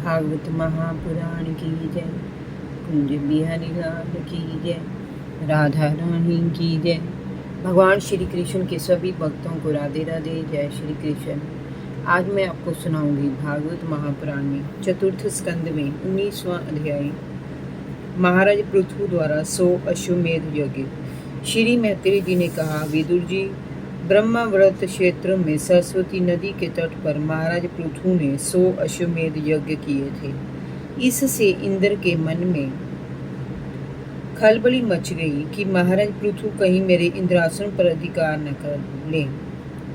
भागवत महापुराण की जय। कुंज बिहारी लाल की जय। राधा रानी की जय। भगवान श्री कृष्ण के सभी भक्तों को राधे राधे, जय श्री कृष्ण। आज मैं आपको सुनाऊंगी भागवत महापुराण में चतुर्थ स्कंद में 19वां अध्याय, महाराज पृथु द्वारा 100 अश्वमेध यज्ञ। श्री मैत्री जी ने कहा, विदुर जी, ब्रह्माव्रत क्षेत्र में सरस्वती नदी के तट पर महाराज पृथु ने 100 अश्वमेध यज्ञ किए थे। इससे इंद्र के मन में खलबली मच गई कि महाराज पृथु कहीं मेरे इंद्रासन पर अधिकार न कर ले।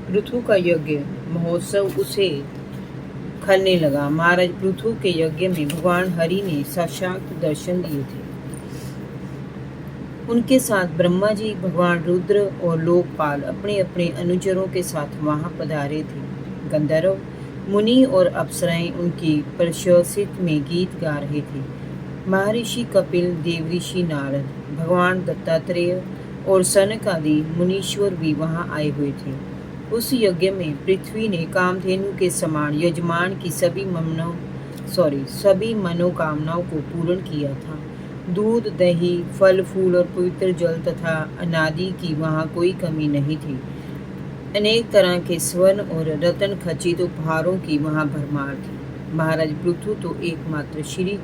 पृथु का यज्ञ महोत्सव उसे खलने लगा। महाराज पृथु के यज्ञ में भगवान हरि ने साक्षात दर्शन दिए थे। उनके साथ ब्रह्मा जी, भगवान रुद्र और लोकपाल अपने अपने अनुचरों के साथ वहां पधारे थे। गंधर्व, मुनि और अप्सराएं उनकी प्रशंसित में गीत गा रहे थे। महर्षि कपिल, देवऋषि नारद, भगवान दत्तात्रेय और सनक आदि मुनीश्वर भी वहां आए हुए थे। उस यज्ञ में पृथ्वी ने कामधेनु के समान यजमान की सभी मनोकामनाओं को पूर्ण किया था। दूध, दही, फल फूल और पवित्र जल तथा अनादि की वहाँ कोई कमी नहीं थी। अनेक तरह के स्वर्ण और रत्न खचित उपहारों की वहाँ भरमार थी। महाराज पृथु तो एकमात्र श्री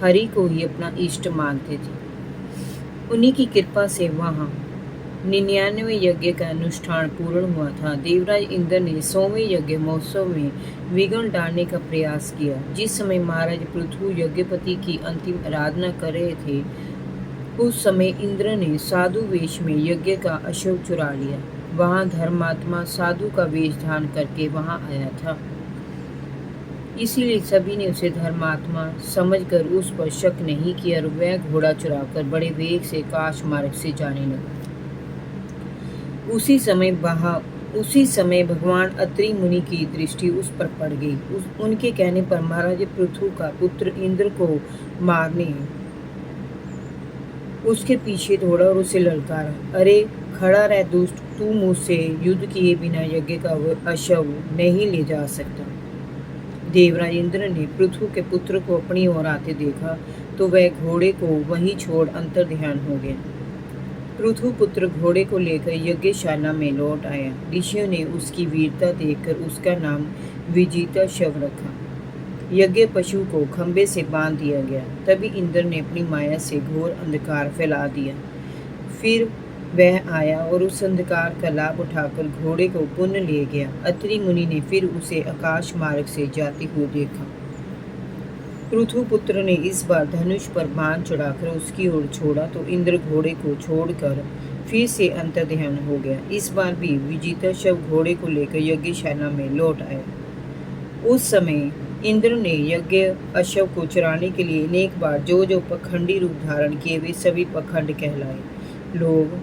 हरि को ही अपना इष्ट मानते थे। उन्हीं की कृपा से वहाँ 99 यज्ञ का अनुष्ठान पूर्ण हुआ था। देवराज इंद्र ने 100वें यज्ञ महोत्सव में विघ्न डालने का प्रयास किया। जिस समय महाराज पृथु यज्ञपति की अंतिम आराधना कर रहे थे, उस समय इंद्र ने साधु वेश में यज्ञ का अश्व चुरा लिया। वहां धर्मात्मा साधु का वेश धारण करके वहां आया था, इसीलिए सभी ने उसे धर्मात्मा समझकर उस पर शक नहीं किया और वह घोड़ा चुराकर बड़े वेग से काश मार्ग से जाने लगा। उसी समय भगवान अत्रि मुनि की दृष्टि उस पर पड़ गई। उनके कहने पर महाराज पृथु का पुत्र इंद्र को मारने उसके पीछे दौड़ा और उसे ललकारा, अरे खड़ा रह दुष्ट, तू मुझसे युद्ध किए बिना यज्ञ का अश्व नहीं ले जा सकता। देवराज इंद्र ने पृथु के पुत्र को अपनी ओर आते देखा तो वह घोड़े को वहीं छोड़ अंतर्ध्यान हो गया। पृथु पुत्र घोड़े को लेकर यज्ञशाला में लौट आया। ऋषियों ने उसकी वीरता देखकर उसका नाम विजिता शव रखा। यज्ञ पशु को खंबे से बांध दिया गया। तभी इंद्र ने अपनी माया से घोर अंधकार फैला दिया। फिर वह आया और उस अंधकार का लाभ उठाकर घोड़े को पुनः ले गया। अत्रि मुनि ने फिर उसे आकाश मार्ग से जाते हुए देखा। पृथु पुत्र ने इस बार धनुष पर बाण चढ़ाकर उसकी ओर छोड़ा तो इंद्र घोड़े को छोड़कर फिर से अंतर्ध्यान हो गया। इस बार भी विजिता शव घोड़े को लेकर यज्ञशाला में लौट आया। उस समय इंद्र ने यज्ञ अश्व को चुराने के लिए अनेक बार जो पखंडी रूप धारण किए वे सभी पखंड कहलाए। लोग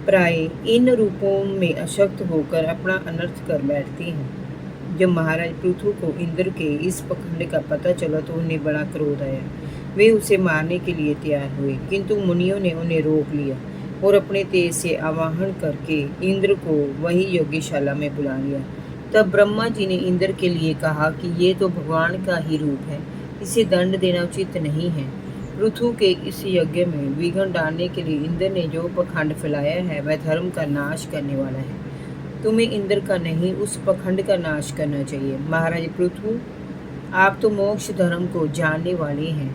प्राय इन रूपों में अशक्त होकर अपना अनर्थ कर बैठते हैं। जब महाराज पृथु को इंद्र के इस पखंड का पता चला तो उन्हें बड़ा क्रोध आया। वे उसे मारने के लिए तैयार हुए, किंतु मुनियों ने उन्हें रोक लिया और अपने तेज से आवाहन करके इंद्र को वही यज्ञशाला में बुला लिया। तब ब्रह्मा जी ने इंद्र के लिए कहा कि ये तो भगवान का ही रूप है, इसे दंड देना उचित नहीं है। पृथु के इस यज्ञ में विघ्न डालने के लिए इंद्र ने जो पखंड फैलाया है वह धर्म का नाश करने वाला है। तुम्हें इंद्र का नहीं, उस पखंड का नाश करना चाहिए। महाराज पृथु, आप तो मोक्ष धर्म को जानने वाले हैं।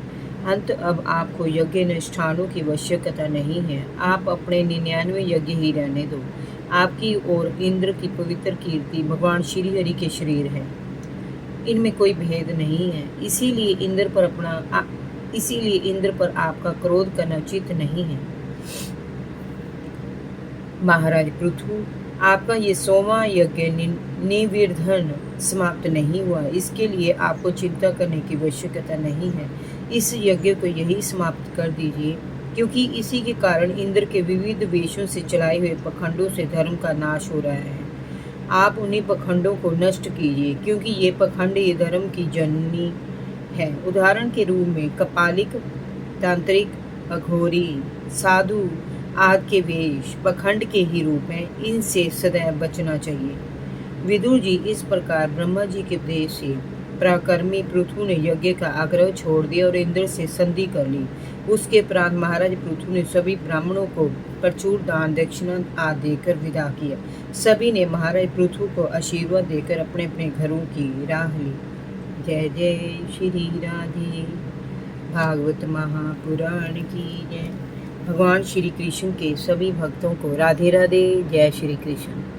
अंत अब आपको यज्ञ अनुष्ठानों की आवश्यकता नहीं है। आप अपने 99 यज्ञ ही रहने दो। आपकी और इंद्र की पवित्र कीर्ति भगवान श्री हरि के शरीर है, इनमें कोई भेद नहीं है। इसीलिए इंद्र पर आपका क्रोध करना उचित नहीं है। महाराज पृथु, आपका ये 100वां यज्ञ निर्विघ्न समाप्त नहीं हुआ, इसके लिए आपको चिंता करने की आवश्यकता नहीं है। इस यज्ञ को यही समाप्त कर दीजिए, क्योंकि इसी के कारण इंद्र के विविध वेशों से चलाए हुए पखंडों से धर्म का नाश हो रहा है। आप उन्हीं पखंडों को नष्ट कीजिए, क्योंकि ये पखंड ये धर्म की जननी है। उदाहरण के रूप में कपालिक, तांत्रिक, अघोरी, साधु आदि के वेश पखंड के ही रूप हैं। इनसे सदैव बचना चाहिए। विदुर जी, इस प्रकार ब्रह्मा जी के उपदेश से पराक्रमी पृथु ने यज्ञ का आग्रह छोड़ दिया और इंद्र से संधि कर ली। उसके उपरांत महाराज पृथु ने सभी ब्राह्मणों को प्रचुर दान दक्षिणा आदि देकर विदा किया। सभी ने महाराज पृथु को आशीर्वाद देकर अपने अपने घरों की राह ली। जय जय श्री राधे। भागवत महापुराण की जय। भगवान श्री कृष्ण के सभी भक्तों को राधे राधे। जय श्री कृष्ण।